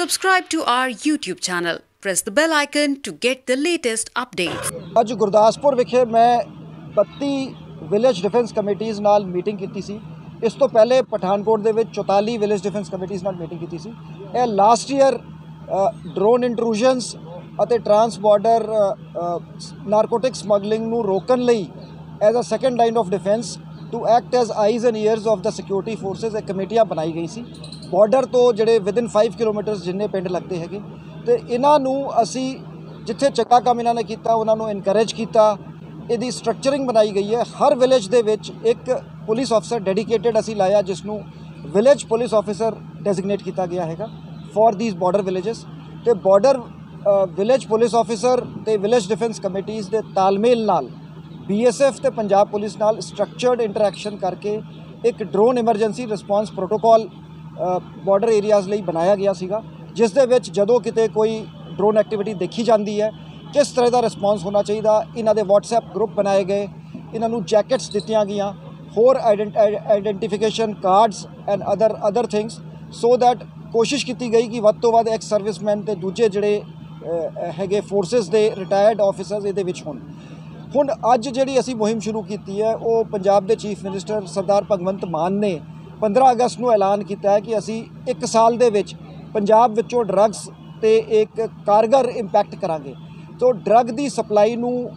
Subscribe to our YouTube channel. Press the bell icon to get the latest updates. ਅੱਜ ਗੁਰਦਾਸਪੁਰ ਵਿਖੇ ਮੈਂ 32 village defence ਕਮੇਟੀਜ਼ ਨਾਲ meeting ਕੀਤੀ ਸੀ। ਇਸ ਤੋਂ ਪਹਿਲੇ ਪਠਾਨਕੋਟ ਦੇ ਵਿੱਚ 44 ਵਿਲੇਜ ਡਿਫੈਂਸ ਕਮੇਟੀਜ਼ ਨਾਲ ਮੀਟਿੰਗ ਕੀਤੀ ਸੀ। ਇਹ ਲਾਸਟ ਈਅਰ ਡਰੋਨ ਇੰਟਰੂਜਨਸ ਅਤੇ ਟਰਾਂਸ ਬਾਰਡਰ ਨਾਰਕੋਟਿਕ ਸਮਗਲਿੰਗ ਨੂੰ ਰੋਕਣ ਲਈ as a second line of defence to act as eyes and ears of the security forces ਇਹ ਕਮੇਟੀਆਂ ਬਣਾਈ ਗਈ ਸੀ। ਬਾਰਡਰ ਤੋਂ ਜਿਹੜੇ ਵਿਦਿਨ 5 ਕਿਲੋਮੀਟਰਸ ਜਿੰਨੇ ਪਿੰਡ ਲੱਗਦੇ ਹੈਗੇ ਤੇ ਇਹਨਾਂ ਨੂੰ ਅਸੀਂ ਜਿੱਥੇ ਚੰਗਾ ਕੰਮ ਇਹਨਾਂ ਨੇ ਕੀਤਾ ਉਹਨਾਂ ਨੂੰ ਇਨਕਰੇਜ ਕੀਤਾ। ਇਹਦੀ ਸਟਰਕਚਰਿੰਗ ਬਣਾਈ ਗਈ ਹੈ। ਹਰ ਵਿਲੇਜ ਦੇ ਵਿੱਚ ਇੱਕ ਪੁਲਿਸ ਆਫਸਰ ਡੈਡੀਕੇਟਡ ਅਸੀਂ ਲਾਇਆ ਜਿਸ ਨੂੰ ਵਿਲੇਜ ਪੁਲਿਸ ਆਫਿਸਰ ਡੈਜ਼ਿਗਨੇਟ ਕੀਤਾ ਗਿਆ ਹੈਗਾ ਫॉर ਥੀਸ ਬਾਰਡਰ ਵਿਲੇजेस ਤੇ ਬਾਰਡਰ ਵਿਲੇਜ ਪੁਲਿਸ ਆਫਿਸਰ ਤੇ ਵਿਲੇਜ ਡਿਫੈਂਸ ਕਮੇਟੀਜ਼ ਦੇ ਤਾਲਮੇਲ ਨਾਲ BSF ਤੇ ਪੰਜਾਬ ਪੁਲਿਸ ਨਾਲ ਸਟਰਕਚਰਡ ਇੰਟਰੈਕਸ਼ਨ ਕਰਕੇ ਇੱਕ drone emergency response protocol border areas ਲਈ ਬਣਾਇਆ ਗਿਆ ਸੀਗਾ ਜਿਸ ਦੇ ਵਿੱਚ ਜਦੋਂ ਕਿਤੇ ਕੋਈ ਡਰੋਨ ਐਕਟੀਵਿਟੀ ਦੇਖੀ ਜਾਂਦੀ ਹੈ ਕਿਸ ਤਰ੍ਹਾਂ ਦਾ ਰਿਸਪੌਂਸ ਹੋਣਾ ਚਾਹੀਦਾ। ਇਹਨਾਂ ਦੇ WhatsApp ਗਰੁੱਪ ਬਣਾਏ ਗਏ, ਇਹਨਾਂ ਨੂੰ ਜੈਕਟਸ ਦਿੱਤੀਆਂ ਗਈਆਂ, ਹੋਰ identification cards and other things so that ਕੋਸ਼ਿਸ਼ ਕੀਤੀ ਗਈ ਕਿ ਵੱਧ ਤੋਂ ਵੱਧ ਐਕਸ ਸਰਵਿਸਮੈਨ ਤੇ ਦੂਜੇ ਜਿਹੜੇ ਹੈਗੇ ਫੋਰਸਿਸ ਦੇ ਰਿਟਾਇਰਡ ਆਫਿਸਰਸ ਇਹਦੇ ਵਿੱਚ ਹੋਣ। ਹੁਣ ਅੱਜ ਜਿਹੜੀ ਅਸੀਂ ਮੁਹਿੰਮ ਸ਼ੁਰੂ ਕੀਤੀ ਹੈ ਉਹ ਪੰਜਾਬ ਦੇ ਚੀਫ ਮਿਨਿਸਟਰ ਸਰਦਾਰ ਭਗਵੰਤ ਮਾਨ ਨੇ 15 ਅਗਸਤ ਨੂੰ ਐਲਾਨ ਕੀਤਾ ਹੈ ਕਿ ਅਸੀਂ 1 ਸਾਲ ਦੇ ਵਿੱਚ ਪੰਜਾਬ ਵਿੱਚੋਂ ਡਰੱਗਸ ਤੇ ਇੱਕ ਕਾਰਗਰ ਇੰਪੈਕਟ ਕਰਾਂਗੇ। ਤੋ ਡਰੱਗ ਦੀ ਸਪਲਾਈ ਨੂੰ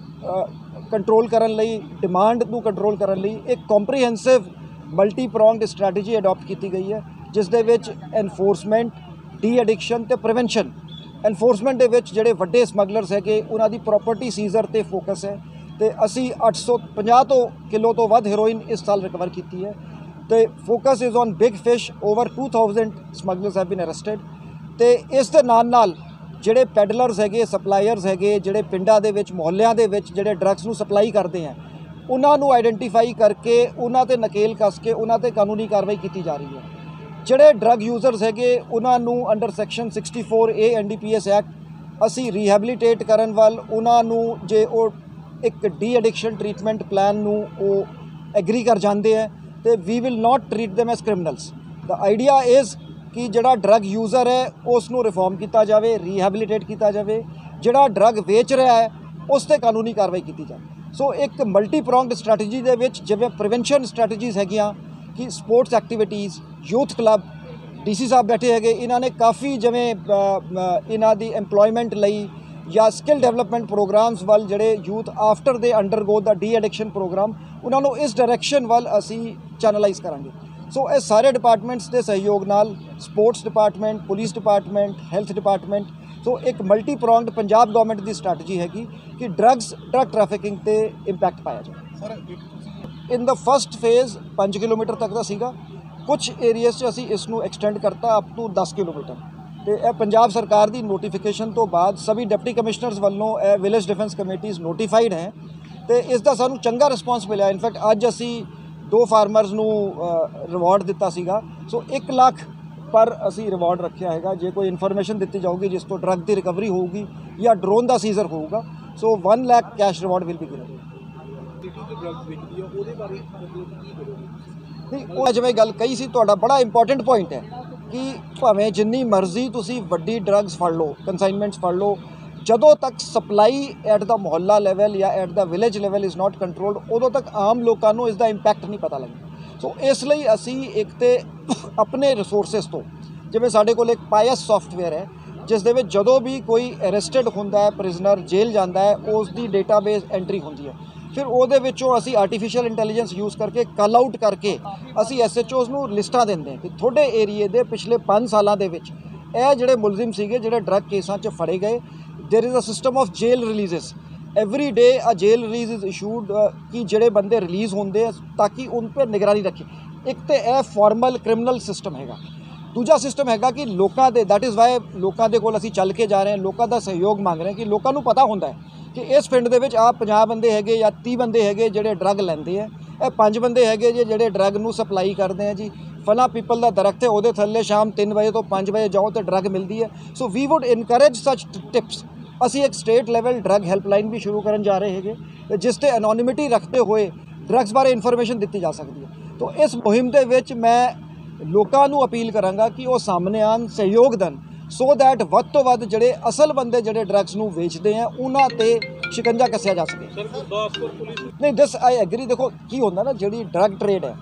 ਕੰਟਰੋਲ ਕਰਨ ਲਈ, ਡਿਮਾਂਡ ਨੂੰ ਕੰਟਰੋਲ ਕਰਨ ਲਈ ਇੱਕ ਕੰਪਰੀਹੈਂਸਿਵ ਮਲਟੀ ਪ੍ਰੋਂਗਡ ਸਟ੍ਰੈਟਜੀ ਅਡਾਪਟ ਕੀਤੀ ਗਈ ਹੈ ਜਿਸ ਦੇ ਵਿੱਚ ਐਨਫੋਰਸਮੈਂਟ, ਡੀ ਐਡਿਕਸ਼ਨ ਤੇ ਪ੍ਰੀਵੈਂਸ਼ਨ। ਐਨਫੋਰਸਮੈਂਟ ਦੇ ਵਿੱਚ ਜਿਹੜੇ ਵੱਡੇ ਸਮਗਲਰਸ ਹੈਗੇ ਉਹਨਾਂ ਦੀ ਪ੍ਰੋਪਰਟੀ ਸੀਜ਼ਰ ਤੇ ਫੋਕਸ ਹੈ ਤੇ ਅਸੀਂ 850 ਕਿਲੋ ਤੋਂ ਵੱਧ ਹੈਰੋਇਨ ਇਸ ਸਾਲ ਰਿਕਵਰ ਕੀਤੀ ਹੈ ਤੇ focus is on big fish. Over 2000 smugglers have been arrested ਤੇ ਇਸ ਦੇ ਨਾਲ ਜਿਹੜੇ ਪੈਡਲਰਸ ਹੈਗੇ, ਸਪਲਾਇਰਸ ਹੈਗੇ, ਜਿਹੜੇ ਪਿੰਡਾਂ ਦੇ ਵਿੱਚ ਮੁਹੱਲਿਆਂ ਦੇ ਵਿੱਚ ਜਿਹੜੇ ਡਰੱਗਸ ਨੂੰ ਸਪਲਾਈ ਕਰਦੇ ਆ ਉਹਨਾਂ ਨੂੰ ਆਈਡੈਂਟੀਫਾਈ ਕਰਕੇ ਉਹਨਾਂ ਤੇ ਨਕੇਲ ਕੱਸ ਕੇ ਉਹਨਾਂ ਤੇ ਕਾਨੂੰਨੀ ਕਾਰਵਾਈ ਕੀਤੀ ਜਾ ਰਹੀ ਹੈ। ਜਿਹੜੇ ਡਰੱਗ ਯੂਜ਼ਰਸ ਹੈਗੇ ਉਹਨਾਂ ਨੂੰ under section 64A NDPS act ਅਸੀਂ ਰੀਹੈਬਿਲਿਟੇਟ ਕਰਨ ਵੱਲ ਉਹਨਾਂ ਨੂੰ ਜੇ ਉਹ ਇੱਕ ਡੀ ਐਡਿਕਸ਼ਨ ਟ੍ਰੀਟਮੈਂਟ ਪਲਾਨ ਨੂੰ ਉਹ ਐਗਰੀ ਕਰ ਜਾਂਦੇ ਹੈ ਤੇ we will not treat them as criminals। the idea is ਕਿ ਜਿਹੜਾ ਡਰੱਗ ਯੂਜ਼ਰ ਹੈ ਉਸ ਨੂੰ ਰਿਫਾਰਮ ਕੀਤਾ ਜਾਵੇ, ਰੀਹੈਬਿਲਿਟੇਟ ਕੀਤਾ ਜਾਵੇ, ਜਿਹੜਾ ਡਰੱਗ ਵੇਚ ਰਿਹਾ ਹੈ ਉਸ 'ਤੇ ਕਾਨੂੰਨੀ ਕਾਰਵਾਈ ਕੀਤੀ ਜਾਵੇ। ਸੋ ਇੱਕ ਮਲਟੀ ਪ੍ਰੋਂਗਡ ਸਟ੍ਰੈਟਜੀ ਦੇ ਵਿੱਚ ਜਿਵੇਂ ਪ੍ਰੀਵੈਂਸ਼ਨ ਸਟ੍ਰੈਟਜੀਜ਼ ਹੈਗੀਆਂ ਕਿ sports activities, youth club, DC ਸਾਹਿਬ ਬੈਠੇ ਹੈਗੇ, ਇਹਨਾਂ ਨੇ ਕਾਫੀ ਜਿਵੇਂ ਇਹਨਾਂ ਦੀ ਐਮਪਲੋਇਮੈਂਟ ਲਈ ਜਾਂ ਸਕਿੱਲ ਡਿਵੈਲਪਮੈਂਟ ਪ੍ਰੋਗਰਾਮਸ ਵੱਲ ਜਿਹੜੇ ਯੂਥ ਆਫਟਰ ਦੇ ਅੰਡਰਗੋ ਦਾ ਡੀ ਐਡਿਕਸ਼ਨ ਪ੍ਰੋਗਰਾਮ ਉਹਨਾਂ ਨੂੰ ਇਸ ਡਾਇਰੈਕਸ਼ਨ ਵੱਲ ਅਸੀਂ ਚੈਨਲਾਈਜ਼ ਕਰਾਂਗੇ। ਸੋ ਇਹ ਸਾਰੇ ਡਿਪਾਰਟਮੈਂਟਸ ਦੇ ਸਹਿਯੋਗ ਨਾਲ sports department, police department, health department so ਇੱਕ ਮਲਟੀ ਪ੍ਰੋਂਗਡ ਪੰਜਾਬ ਗਵਰਨਮੈਂਟ ਦੀ ਸਟ੍ਰੈਟਜੀ ਹੈਗੀ ਕਿ ਡਰੱਗ ਟ੍ਰੈਫਿਕਿੰਗ ਤੇ ਇੰਪੈਕਟ ਪਾਇਆ ਜਾਵੇ। ਇਨ ਦਾ ਫਸਟ ਫੇਜ਼ 5 ਕਿਲੋਮੀਟਰ ਤੱਕ ਦਾ ਸੀਗਾ, ਕੁਝ ਏਰੀਆਜ਼ 'ਚ ਅਸੀਂ ਇਸ ਨੂੰ ਐਕਸਟੈਂਡ ਕਰਤਾ ਅਪ ਟੂ 10 ਕਿਲੋਮੀਟਰ ਤੇ ਇਹ ਪੰਜਾਬ ਸਰਕਾਰ ਦੀ ਨੋਟੀਫਿਕੇਸ਼ਨ ਤੋਂ ਬਾਅਦ ਸਭੀ ਡਿਪਟੀ ਕਮਿਸ਼ਨਰਸ ਵੱਲੋਂ ਇਹ ਵਿਲੇਜ ਡਿਫੈਂਸ ਕਮੇਟੀਜ਼ ਨੋਟੀਫਾਈਡ ਹੈ ਤੇ ਇਸ ਦਾ ਸਾਨੂੰ ਚੰਗਾ ਰਿਸਪੌਂਸ ਮਿਲਿਆ। ਇਨਫੈਕਟ ਅੱਜ ਅਸੀਂ 2 ਫਾਰਮਰਸ ਨੂੰ ਰਿਵਾਰਡ ਦਿੱਤਾ ਸੀਗਾ। ਸੋ 1 ਲੱਖ ਪਰ ਅਸੀਂ ਰਿਵਾਰਡ ਰੱਖਿਆ ਹੈਗਾ ਜੇ ਕੋਈ ਇਨਫੋਰਮੇਸ਼ਨ ਦਿੱਤੀ ਜਾਊਗੀ ਜਿਸ ਤੋਂ ਡਰੱਗ ਦੀ ਰਿਕਵਰੀ ਹੋਊਗੀ ਜਾਂ ਡਰੋਨ ਦਾ ਸੀਜ਼ਰ ਹੋਊਗਾ। ਸੋ 1 lakh cash reward will be given. ਨਹੀਂ ਉਹ ਜਿਵੇਂ ਗੱਲ ਕਹੀ ਸੀ ਤੁਹਾਡਾ ਬੜਾ ਇੰਪੋਰਟੈਂਟ ਪੁਆਇੰਟ ਹੈ ਕਿ ਭਾਵੇਂ ਜਿੰਨੀ ਮਰਜ਼ੀ ਤੁਸੀਂ ਵੱਡੀ ਡਰੱਗਸ ਫੜ ਲਓ, ਕੰਸਾਈਨਮੈਂਟਸ ਫੜ ਲਓ, ਜਦੋਂ ਤੱਕ supply at the Mohalla level ਜਾਂ at the village level is not controlled ਉਦੋਂ ਤੱਕ ਆਮ ਲੋਕਾਂ ਨੂੰ ਇਸ ਦਾ ਇੰਪੈਕਟ ਨਹੀਂ ਪਤਾ ਲੱਗਦਾ। ਸੋ ਇਸ ਲਈ ਅਸੀਂ ਇੱਕ ਤੇ ਆਪਣੇ ਰਿਸੋਰਸਿਸ ਤੋਂ ਜਿਵੇਂ ਸਾਡੇ ਕੋਲ ਇੱਕ ਪਾਇਸ ਸੌਫਟਵੇਅਰ ਹੈ ਜਿਸ ਦੇ ਵਿੱਚ ਜਦੋਂ ਵੀ ਕੋਈ ਅਰੈਸਟਡ ਹੁੰਦਾ ਹੈ, ਪ੍ਰਿਜ਼ਨਰ ਜੇਲ੍ਹ ਜਾਂਦਾ ਹੈ, ਉਸ ਦੀ ਡੇਟਾਬੇਸ ਐਂਟਰੀ ਹੁੰਦੀ ਹੈ। ਫਿਰ ਉਹਦੇ ਵਿੱਚੋਂ ਅਸੀਂ ਆਰਟੀਫੀਸ਼ੀਅਲ ਇੰਟੈਲੀਜੈਂਸ ਯੂਜ਼ ਕਰਕੇ ਕਾਲ ਆਊਟ ਕਰਕੇ ਅਸੀਂ SHOs ਨੂੰ ਲਿਸਟਾਂ ਦਿੰਦੇ ਹਾਂ ਕਿ ਤੁਹਾਡੇ ਏਰੀਏ ਦੇ ਪਿਛਲੇ 5 ਸਾਲਾਂ ਦੇ ਵਿੱਚ ਇਹ ਜਿਹੜੇ ਮੁਲਜ਼ਮ ਸੀਗੇ ਜਿਹੜੇ ਡਰੱਗ ਕੇਸਾਂ 'ਚ ਫੜੇ ਗਏ। There is a system of jail releases every day a jail release is issued कि ਜਿਹੜੇ ਬੰਦੇ ਰਿਲੀਜ਼ ਹੁੰਦੇ ताकि उन पर निगरानी रखे। एक तो यह फॉर्मल क्रिमिनल सिस्टम हैगा, दूजा सिस्टम हैगा कि लोगों के दैट इज़ वाई लोगों के कोल असीं चल के जा रहे हैं, लोगों का सहयोग मांग रहे हैं कि लोगों को पता होंदा है कि इस पिंड दे विच आ 50 बंदे हैगे या 30 बंदे हैगे ਜਿਹੜੇ ड्रग ਲੈਂਦੇ ਆ, ਇਹ 5 ਬੰਦੇ ਹੈਗੇ ਜਿਹੜੇ ड्रग ਨੂੰ सप्लाई करते हैं जी। फला पीपल का दरख्त है ਉਹਦੇ ਥੱਲੇ शाम 3 बजे तो 5 बजे जाओ तो ड्रग मिलती है। So we would encourage such tips. ਅਸੀਂ ਇੱਕ ਸਟੇਟ ਲੈਵਲ ਡਰੱਗ ਹੈਲਪਲਾਈਨ ਵੀ ਸ਼ੁਰੂ ਕਰਨ ਜਾ ਰਹੇ ਹੈਗੇ ਜਿਸ ਤੇ ਐਨੋਨਿਮਿਟੀ ਰੱਖਦੇ ਹੋਏ ਡਰੱਗਸ ਬਾਰੇ ਇਨਫੋਰਮੇਸ਼ਨ ਦਿੱਤੀ ਜਾ ਸਕਦੀ ਹੈ। तो इस मुहिम ਦੇ ਵਿੱਚ ਮੈਂ ਲੋਕਾਂ ਨੂੰ ਅਪੀਲ ਕਰਾਂਗਾ ਕਿ ਉਹ ਸਾਹਮਣੇ ਆਉਣ, ਸਹਿਯੋਗ ਦੇਣ ਸੋ ਦੈਟ ਵੱਧ ਤੋਂ ਵੱਧ ਜਿਹੜੇ ਅਸਲ ਬੰਦੇ ਜਿਹੜੇ ਡਰੱਗਸ ਨੂੰ ਵੇਚਦੇ ਆ ਉਹਨਾਂ ਤੇ ਸ਼ਿਕੰਜਾ ਕੱਸਿਆ ਜਾ ਸਕੇ। ਸਰ ਗੁਰਦਾਸਪੁਰ ਪੁਲਿਸ ਨਹੀਂ ਦਿਸ ਆਈ ਐਗਰੀ। ਦੇਖੋ ਕੀ ਹੁੰਦਾ ਨਾ, ਜਿਹੜੀ ਡਰੱਗ ਟ੍ਰੇਡ ਹੈ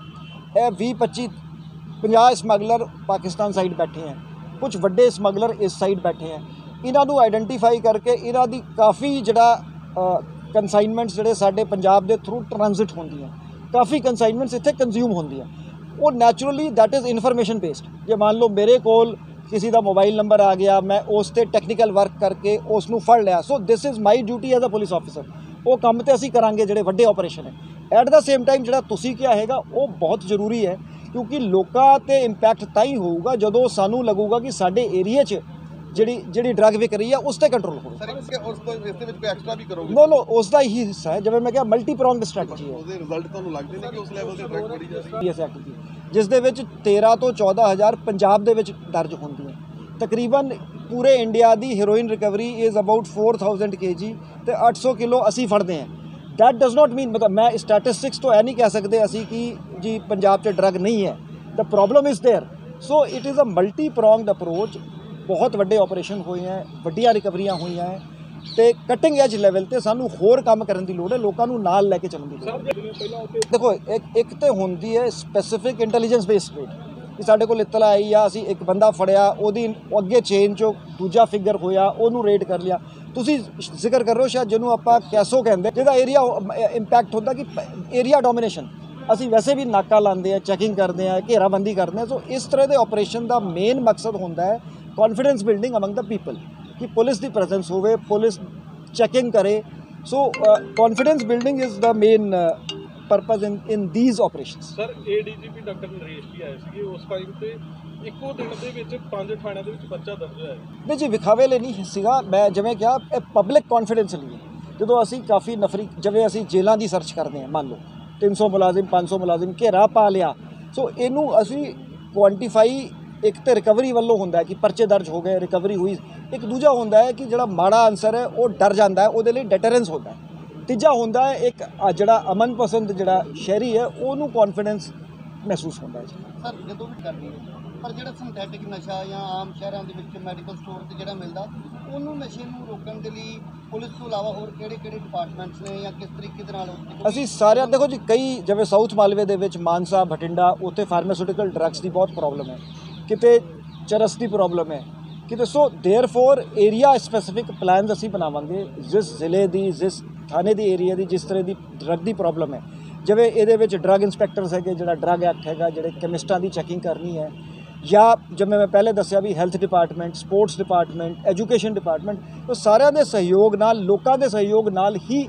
ਇਹ 20-25-50 ਸਮਗਲਰ ਪਾਕਿਸਤਾਨ ਸਾਈਡ ਬੈਠੇ ਹੈ, ਕੁਝ ਵੱਡੇ ਸਮਗਲਰ ਇਸ ਸਾਈਡ ਬੈਠੇ ਹੈ। ਇਹਨਾਂ ਨੂੰ ਆਈਡੈਂਟੀਫਾਈ ਕਰਕੇ ਇਹਨਾਂ ਦੀ ਕਾਫੀ ਜਿਹੜਾ ਕੰਸਾਈਨਮੈਂਟਸ ਜਿਹੜੇ ਸਾਡੇ ਪੰਜਾਬ ਦੇ ਥਰੂ ਟ੍ਰਾਂਜ਼ਿਟ ਹੁੰਦੀਆਂ, ਕਾਫੀ ਕੰਸਾਈਨਮੈਂਟਸ ਇੱਥੇ ਕੰਜ਼ਿਊਮ ਹੁੰਦੀਆਂ। ਉਹ naturally that is information based. ਜੇ ਮੰਨ ਲਓ ਮੇਰੇ ਕੋਲ ਕਿਸੇ ਦਾ ਮੋਬਾਈਲ ਨੰਬਰ ਆ ਗਿਆ, ਮੈਂ ਉਸ 'ਤੇ ਟੈਕਨੀਕਲ ਵਰਕ ਕਰਕੇ ਉਸ ਨੂੰ ਫੜ ਲਿਆ, so this is my duty as a police officer. ਉਹ ਕੰਮ ਤੇ ਅਸੀਂ ਕਰਾਂਗੇ ਜਿਹੜੇ ਵੱਡੇ ਆਪਰੇਸ਼ਨ ਹੈ। ਐਟ ਦਾ ਸੇਮ ਟਾਈਮ ਜਿਹੜਾ ਤੁਸੀਂ ਕਿਹਾ ਹੈਗਾ ਉਹ ਬਹੁਤ ਜ਼ਰੂਰੀ ਹੈ, ਕਿਉਂਕਿ ਲੋਕਾਂ 'ਤੇ ਇੰਪੈਕਟ ਤਾਂ ਹੀ ਹੋਊਗਾ ਜਦੋਂ ਸਾਨੂੰ ਲੱਗੂਗਾ ਕਿ ਸਾਡੇ ਏਰੀਏ 'ਚ ਜਿਹੜੀ ਡਰੱਗ ਵਿਕ ਰਹੀ ਹੈ ਉਸ 'ਤੇ ਕੰਟਰੋਲ ਹੋਊਗਾ। ਸਰ ਉਸ ਤੋਂ ਇਸ ਦੇ ਵਿੱਚ ਕੋਈ ਐਕਸਟਰਾ ਵੀ ਕਰੋਗੇ? ਨੋ ਉਸ ਦਾ ਹੀ ਹਿੱਸਾ ਹੈ, ਜਿਵੇਂ ਮੈਂ ਕਿਹਾ ਮਲਟੀ ਪ੍ਰੋਂਗਡ ਸਟ੍ਰੈਟਜੀ ਹੈ। ਉਹਦੇ ਰਿਜ਼ਲਟ ਤੁਹਾਨੂੰ ਲੱਗਦੇ ਨੇ ਕਿ ਉਸ ਲੈਵਲ ਤੇ ਡਰੱਗ ਫੜੀ ਜਾ ਰਹੀ ਹੈ? ਇਸ ਐਕਟ ਦੀ ਜਿਸ ਦੇ ਵਿੱਚ 13 ਤੋਂ 14 ਹਜ਼ਾਰ ਪੰਜਾਬ ਦੇ ਵਿੱਚ ਦਰਜ ਹੁੰਦੀਆਂ। ਤਕਰੀਬਨ ਪੂਰੇ India the heroin recovery is about 4000 kg ਤੇ 800 ਕਿਲੋ ਅਸੀਂ ਫੜਦੇ ਹਾਂ। ਦੈਟ ਡਜ਼ ਨਾਟ ਮੀਨ, ਮਤਲਬ ਮੈਂ ਸਟੈਟਿਸਟਿਕਸ ਤੋਂ ਇਹ ਨਹੀਂ ਕਹਿ ਸਕਦੇ ਅਸੀਂ ਕਿ ਜੀ ਪੰਜਾਬ 'ਚ ਡਰੱਗ ਨਹੀਂ ਹੈ। The problem is there. So it is a multi pronged approach. ਬਹੁਤ ਵੱਡੇ ਆਪਰੇਸ਼ਨ ਹੋਏ ਹੈ, ਵੱਡੀਆਂ ਰਿਕਵਰੀਆਂ ਹੋਈਆਂ ਹੈ ਤੇ ਕਟਿੰਗ ਐਜ ਲੈਵਲ ਤੇ ਸਾਨੂੰ ਹੋਰ ਕੰਮ ਕਰਨ ਦੀ ਲੋੜ ਹੈ, ਲੋਕਾਂ ਨੂੰ ਨਾਲ ਲੈ ਕੇ ਚੱਲਣ ਦੀ ਲੋੜ ਹੈ। ਦੇਖੋ ਇੱਕ ਤੇ ਹੁੰਦੀ ਹੈ ਸਪੈਸੀਫਿਕ ਇੰਟੈਲੀਜੈਂਸ ਬੇਸਡ ਰੇਟ ਕਿ ਸਾਡੇ ਕੋਲ ਇਤਲਾ ਆਈ ਆ, ਅਸੀਂ ਇੱਕ ਬੰਦਾ ਫੜਿਆ, ਉਹਦੀ ਅੱਗੇ ਚੇਨ 'ਚੋਂ ਦੂਜਾ ਫਿਗਰ ਹੋਇਆ, ਉਹਨੂੰ ਰੇਡ ਕਰ ਲਿਆ। ਤੁਸੀਂ ਜ਼ਿਕਰ ਕਰ ਰਹੇ ਹੋ ਸ਼ਾਇਦ ਜਿਹਨੂੰ ਆਪਾਂ ਕੈਸੋ ਕਹਿੰਦੇ, ਜਿਹਦਾ ਏਰੀਆ ਇੰਪੈਕਟ ਹੁੰਦਾ ਕਿ ਏਰੀਆ ਡੋਮੀਨੇਸ਼ਨ। ਅਸੀਂ ਵੈਸੇ ਵੀ ਨਾਕਾ ਲਾਉਂਦੇ ਆ, ਚੈਕਿੰਗ ਕਰਦੇ ਆ, ਘੇਰਾਬੰਦੀ ਕਰਦੇ ਆ। ਸੋ ਇਸ ਤਰ੍ਹਾਂ ਦੇ ਆਪਰੇਸ਼ਨ ਦਾ ਮੇਨ ਮਕਸਦ ਹੁੰਦਾ ਹੈ confidence building among the people कि पुलिस की प्रेजेंस होवे, पुलिस चेकिंग करे। So confidence building is the main purpose in these operations. Sir ADGP doctor Naresh ਵੀ ਆਏ ਸੀਗੇ ਉਸ ਟਾਈਮ ਤੇ ਇੱਕੋ ਦਿਨ ਦੇ ਵਿੱਚ 5 ਥਾਣਿਆਂ ਦੇ ਵਿੱਚ ਪਰਚਾ ਦਰਜ ਹੋਇਆ। नहीं जी ਵਿਖਾਵੇ ਲਈ ਨਹੀਂ ਸੀਗਾ, ਮੈਂ ਜਿਵੇਂ ਕਿਹਾ ਪਬਲਿਕ ਕੌਨਫੀਡੈਂਸ ਲਈ। ਜਦੋਂ ਅਸੀਂ ਕਾਫੀ ਨਫਰੀ, ਜਿਵੇਂ ਅਸੀਂ ਜੇਲ੍ਹਾਂ ਦੀ ਸਰਚ ਕਰਦੇ ਹਾਂ, ਮੰਨ ਲਓ 300 ਮੁਲਾਜ਼ਮ 500 ਮੁਲਾਜ਼ਮ ਘੇਰਾ ਪਾ ਲਿਆ, ਸੋ ਇਹਨੂੰ ਅਸੀਂ ਕੁਆਂਟੀਫਾਈ ਇੱਕ ਤੇ ਰਿਕਵਰੀ ਵੱਲੋਂ ਹੁੰਦਾ ਹੈ ਕਿ ਪਰਚੇ ਦਰਜ ਹੋ ਗਏ, ਰਿਕਵਰੀ ਹੋਈ। ਇੱਕ ਦੂਜਾ ਹੁੰਦਾ ਹੈ ਕਿ ਜਿਹੜਾ ਮਾੜਾ ਆਨਸਰ ਹੈ ਉਹ ਡਰ ਜਾਂਦਾ ਹੈ, ਉਹਦੇ ਲਈ ਡੈਟਰੈਂਸ ਹੁੰਦਾ ਹੈ। ਤੀਜਾ ਹੁੰਦਾ ਹੈ ਇੱਕ ਜਿਹੜਾ ਅਮਨ ਪਸੰਦ ਜਿਹੜਾ ਸ਼ਹਿਰੀ ਹੈ ਉਹਨੂੰ ਕੌਨਫੀਡੈਂਸ ਮਹਿਸੂਸ ਹੁੰਦਾ ਹੈ। ਸਰ ਜਦੋਂ ਵੀ ਕਰਦੀ ਹੈ, ਪਰ ਜਿਹੜਾ ਸਿੰਥੈਟਿਕ ਨਸ਼ਾ ਜਾਂ ਆਮ ਸ਼ਹਿਰਾਂ ਦੇ ਵਿੱਚ ਮੈਡੀਕਲ ਸਟੋਰ ਤੇ ਜਿਹੜਾ ਮਿਲਦਾ, ਉਹਨੂੰ ਨਸ਼ੇ ਨੂੰ ਰੋਕਣ ਦੇ ਲਈ ਪੁਲਿਸ ਤੋਂ ਇਲਾਵਾ ਹੋਰ ਕਿਹੜੇ ਡਿਪਾਰਟਮੈਂਟਸ ਨੇ ਜਾਂ ਕਿਸ ਤਰੀਕੇ ਦੇ ਨਾਲ ਅਸੀਂ ਸਾਰਿਆਂ, ਦੇਖੋ ਜੀ ਕਈ ਜਿਵੇਂ ਸਾਊਥ ਮਾਲਵੇ ਦੇ ਵਿੱਚ ਮਾਨਸਾ, ਬਠਿੰਡਾ, ਉੱਥੇ ਫਾਰਮਾਸਿਊਟੀਕਲ ਡਰੱਗਸ ਦੀ ਬਹੁਤ ਪ੍ਰੋਬਲਮ ਹੈ, ਕਿਤੇ ਚਰਸ ਦੀ ਪ੍ਰੋਬਲਮ ਹੈ ਕਿਤੇ। ਸੋ ਦੇਅਰਫੋਰ ਏਰੀਆ ਸਪੈਸੀਫਿਕ ਪਲਾਨਸ ਅਸੀਂ ਬਣਾਵਾਂਗੇ, ਜਿਸ ਜ਼ਿਲ੍ਹੇ ਦੀ, ਜਿਸ ਥਾਣੇ ਦੀ ਏਰੀਆ ਦੀ ਜਿਸ ਤਰ੍ਹਾਂ ਦੀ ਡਰੱਗ ਦੀ ਪ੍ਰੋਬਲਮ ਹੈ। ਜਿਵੇਂ ਇਹਦੇ ਵਿੱਚ ਡਰੱਗ ਇੰਸਪੈਕਟਰਸ ਹੈਗੇ, ਜਿਹੜਾ ਡਰੱਗ ਐਕਟ ਹੈਗਾ, ਜਿਹੜੇ ਕੈਮਿਸਟਾਂ ਦੀ ਚੈਕਿੰਗ ਕਰਨੀ ਹੈ, ਜਾਂ ਜਿਵੇਂ ਮੈਂ ਪਹਿਲੇ ਦੱਸਿਆ ਵੀ health department, sports department, education department, ਉਹ ਸਾਰਿਆਂ ਦੇ ਸਹਿਯੋਗ ਨਾਲ, ਲੋਕਾਂ ਦੇ ਸਹਿਯੋਗ ਨਾਲ ਹੀ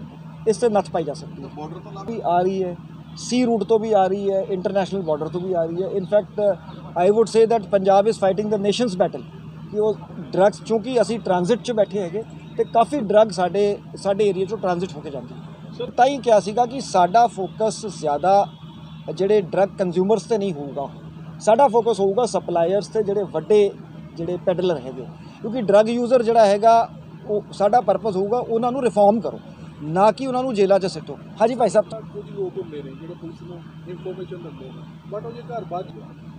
ਇਸ 'ਤੇ ਨੱਥ ਪਾਈ ਜਾ ਸਕਦੀ ਹੈ। ਬਾਰਡਰ ਤੋਂ ਵੀ ਆ ਰਹੀ ਹੈ, ਸੀ ਰੂਟ ਤੋਂ ਵੀ ਆ ਰਹੀ ਹੈ, ਇੰਟਰਨੈਸ਼ਨਲ ਬਾਰਡਰ ਤੋਂ ਵੀ ਆ ਰਹੀ ਹੈ। In fact I would say that Punjab is fighting the nation's battle ਕਿ ਉਹ ਡਰੱਗਸ, ਕਿਉਂਕਿ ਅਸੀਂ ਟ੍ਰਾਂਜ਼ਿਟ 'ਚ ਬੈਠੇ ਹੈਗੇ ਅਤੇ ਕਾਫੀ ਡਰੱਗ ਸਾਡੇ ਏਰੀਏ 'ਚੋਂ ਟ੍ਰਾਂਜ਼ਿਟ ਹੋ ਕੇ ਜਾਂਦੀ। ਤਾਂ ਹੀ ਕਿਹਾ ਸੀਗਾ ਕਿ ਸਾਡਾ ਫੋਕਸ ਜ਼ਿਆਦਾ ਜਿਹੜੇ ਡਰੱਗ ਕੰਜ਼ਿਊਮਰਸ 'ਤੇ ਨਹੀਂ ਹੋਊਗਾ, ਸਾਡਾ ਫੋਕਸ ਹੋਊਗਾ ਸਪਲਾਇਰਸ 'ਤੇ, ਜਿਹੜੇ ਵੱਡੇ ਜਿਹੜੇ ਪੈਡਲਰ ਹੈਗੇ। ਕਿਉਂਕਿ ਡਰੱਗ ਯੂਜ਼ਰ ਜਿਹੜਾ ਹੈਗਾ ਉਹ ਸਾਡਾ ਪਰਪਸ ਹੋਊਗਾ ਉਹਨਾਂ ਨੂੰ ਰਿਫਾਰਮ ਕਰੋ, ਨਾ ਕਿ ਉਹਨਾਂ ਨੂੰ ਜੇਲ੍ਹਾਂ 'ਚ ਸਿੱਟੋ। ਹਾਂਜੀ ਭਾਈ ਸਾਹਿਬ। ਕੁਝ ਲੋਕ ਹੁੰਦੇ ਨੇ ਜਿਹੜੇ ਪੁਲਿਸ ਨੂੰ ਇਨਫੋਰਮੇਸ਼ਨ ਦਿੰਦੇ ਨੇ, ਬਟ ਉਹ ਜੇ ਘਰ ਬਾਅਦ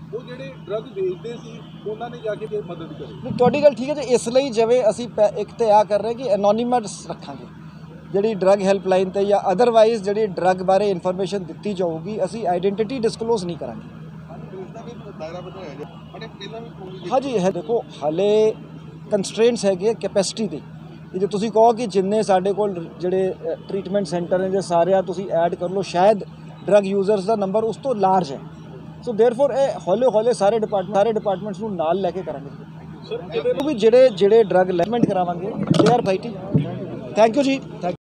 ਉਹ ਜਿਹੜੇ ਡਰੱਗ ਵੇਚਦੇ ਸੀ ਉਹਨਾਂ ਨੇ ਜਾ ਕੇ ਮਦਦ ਕਰੀ। ਨਹੀਂ, ਤੁਹਾਡੀ ਗੱਲ ਠੀਕ ਹੈ ਜੀ। ਇਸ ਲਈ ਜਿਵੇਂ ਅਸੀਂ ਇੱਕ ਤੇ ਆ ਕਰ ਰਹੇ ਕਿ ਐਨੋਨੀਮਸ ਰੱਖਾਂਗੇ, ਜਿਹੜੀ ਡਰੱਗ ਹੈਲਪਲਾਈਨ 'ਤੇ ਜਾਂ ਅਦਰਵਾਈਜ਼ ਜਿਹੜੀ ਡਰੱਗ ਬਾਰੇ ਇਨਫੋਰਮੇਸ਼ਨ ਦਿੱਤੀ ਜਾਊਗੀ, ਅਸੀਂ ਆਈਡੈਂਟੀਟੀ ਡਿਸਕਲੋਜ਼ ਨਹੀਂ ਕਰਾਂਗੇ। ਹਾਂਜੀ ਹੈ, ਦੇਖੋ ਹਾਲੇ ਕੰਸਟ੍ਰੇਂਟਸ ਹੈਗੇ ਕੈਪੈਸਿਟੀ ਦੀ। ਜੇ ਤੁਸੀਂ ਕਹੋ ਕਿ ਜਿੰਨੇ ਸਾਡੇ ਕੋਲ ਜਿਹੜੇ ਟ੍ਰੀਟਮੈਂਟ ਸੈਂਟਰ ਨੇ ਜੇ ਸਾਰਿਆਂ ਤੁਸੀਂ ਐਡ ਕਰ ਲਓ, ਸ਼ਾਇਦ ਡਰੱਗ ਯੂਜ਼ਰਸ ਦਾ ਨੰਬਰ ਉਸ ਤੋਂ ਲਾਰਜ ਹੈ। ਸੋ ਦੇਅਰਫੋਰ ਇਹ ਹੌਲੇ ਸਾਰੇ ਡਿਪਾਰਟਮੈਂਟਸ ਨੂੰ ਨਾਲ ਲੈ ਕੇ ਕਰਾਂਗੇ। ਸਰ ਵੀ ਜਿਹੜੇ ਡਰੱਗ ਲੈਵਮੈਂਟ ਕਰਾਵਾਂਗੇ, they are fighting. Thank you ਜੀ।